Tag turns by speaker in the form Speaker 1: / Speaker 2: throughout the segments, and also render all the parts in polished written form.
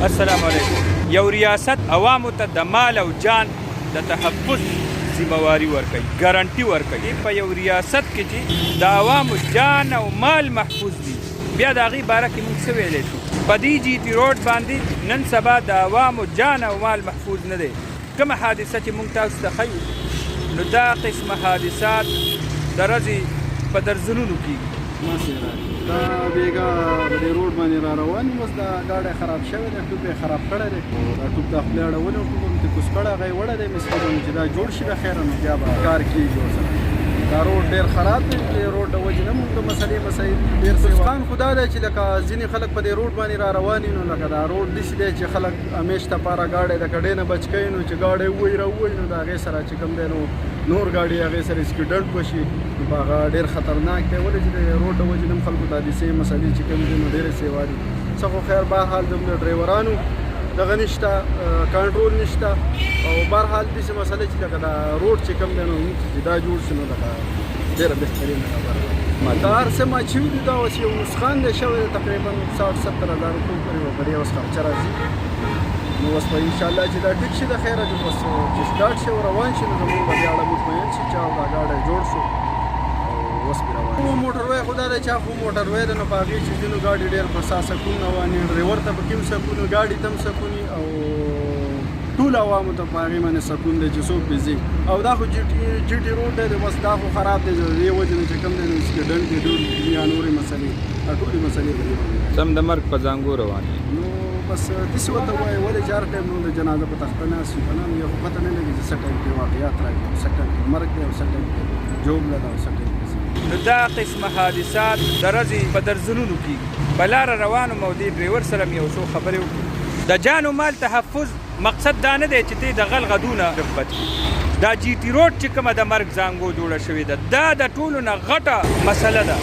Speaker 1: السلام علیکم. یو ریاست عوامو ته د مال او جان د تحفظ ذمہواری ورکوي، ګارانټي ورکوي. په یو ریاست کې چې د عوامو جان او مال محفوظ دي، بیا د هغې باره کې موږ څه ویلی شو؟ په دې جي ټي روډ باندې نن سبا د عوامو جان او مال محفوظ نه دی. کومه حادثه چې موږ تاسو ته ښیو، نو دا قسمه حادثات د ورځې په درځنونو کېږي.
Speaker 2: دا بیګا په دې روډ باندې را روان یم، اوس دا ګاډی خراب شوی دی، ټوپ یې خراب کړی دی. دا ټوپ د خولې اړولی و، ټوپ هم ترې کوز کړی، هغه یې وړی دی. مې سوچم چې دا جوړ شي بخیره، نو بیا به کار کېږي ورسره. دا روډ ډېر خراب دی. دې روډ د وجې نه موږ د مسئلې مسایل ډېر نقصان خو دا دی چې لکه ځینې خلک په دې روډ باندې را روان وي، نو لکه دا روډ داسې دی چې خلک همیش دپاره ګاډی د کډې نه بچ کوي، نو چې ګاډی ووایي راووایي، نو د هغې سره چې کوم دی نو نور ګاډي هغې سره اکسیډنټ وشي، نو په هغه ډېر خطرناک دی. ولې چې د روډ د وجې نه هم خلکو ته داسې مسلې چې کوم دي نو ډېرې سیوا دي. څه خو خیر بهرحال زموږ د ډرایورانو دغه نشته، کنټرول نشته، او بهرحال داسې مسلې چې لکه دا روډ چې کوم دی نو چې دا جوړ شي، نو لکه ډېره بهترینه خبره ده. دا هر څه ماچوي دي، دا اوس یو نسخان دی شوی دی، تقریبا 60-70 هزار روپۍ پورې به په دې اوس خرچه راځي. نو اوس به انشاءالله چې دا ټیک شي د خیره، چې بس چې سټارټ شي او روان شي، نو زموږ به بیا اړه مطمئن شي چې دا ګاډی جوړ شو او اوس پرې روان شي. موټروی خو دا دی چې خو موټروی دی، نو په هغې چې ځینو ګاډي ډېر په سا سکون روانې، ډرایور ته پکې هم سکون، ګاډي ته هم سکون او ټول عوامو ته په هغې باندې سکون دی چې څوک پرې ځي. او دا خو جي ټي روډ دی، بس دا خو خراب دی. د دې وجې نه چې کوم دی نو اکسیډنټ دي ډېر یا نورې مسلې، دا ټولې مسلې په دې باندې
Speaker 1: سم د مرګ په زانګو روان دي.
Speaker 2: نو بس داسې ورته وایي، ولې چې هر ټایم نو د جنازه په تخته ناست وي، که نه نو یو خو پته نه لګي چې څه ټایم کې واقعیات راځي، او څه ټایم کې مرګ دی، او څه ټایم کې جوړه ده، او څه ټایم کې.
Speaker 1: نو دا قسمه حادثات د ورځې په درځنونو کېږي. په لاره روان وم او دې ډرایور سره مې یو څو خبرې وکړې. د جان و مال تحفظ مقصد دا نه دی چې ته د غلغدونه بچ کړي. دا جي ټي روډ چې کومه د مرګ زانګو جوړه شوې ده، دا د ټولو نه غټه مسله ده،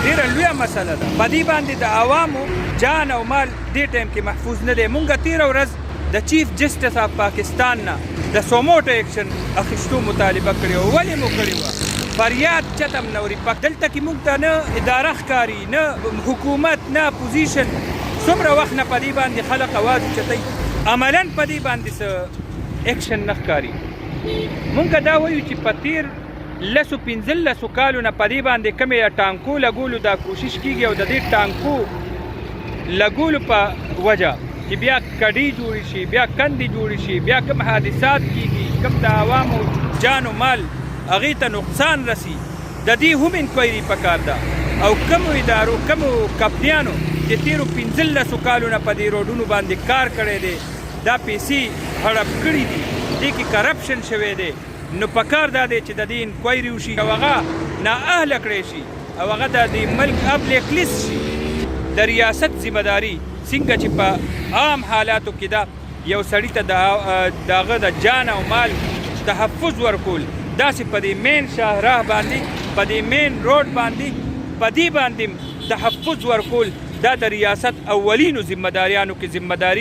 Speaker 1: ډېره لویه مسله ده. په دې باندې د عوامو جان او مال دې ټایم کې محفوظ نه دی. مونږ تېره ورځ د چیف جسټس آف پاکستان نه د سوموټو ایکشن اخیستو مطالبه کړې وه. ولې مو کړې وه؟ فریاد چته م نه وري. دلته کې موږ ته نه اداره ښکاري، نه حکومت، نه اپوزیشن. څومره وخت نه په دې باندې خلک اواز اوچتوي، عملاً په دې باندې څه ایکشن نه ښکاري. مونږ دا وایو چې په تېر 15 کالو نه په دې باندې کومې ټانکو لګولو دا کوشش کېږي، او د دې ټانکو لګولو په وجه چې بیا کډې جوړې شي، بیا کندې جوړې شي، بیا کوم حادثات کېږي، کوم د عوامو جان و مال هغې ته نقصان رسي، د دې هم انکوایري پکار ده. او کومو ادارو، کومو کمپنیانو چې تېرو 15 کالو نه په دې روډونو باندې کار کړی دی، دا پیسې هړپ کړي دي، دې کې کرپشن شوی دی، نو پکار دا دی چې د دې انکوایري وشي، او هغه نااهله کړی شي، او هغه د دې ملک بلیک لیست شي. د ریاست ذمہداري څنګه چې په عام حالاتو کې دا یو سړي ته د هغه د جان او مال تحفظ ورکول، داسې په دې مین شاهراه باندې، په دې مین روډ باندې، په دې باندې تحفظ ورکول، دا د ریاست اولینو ذمہ داریانو کې ذمہ داری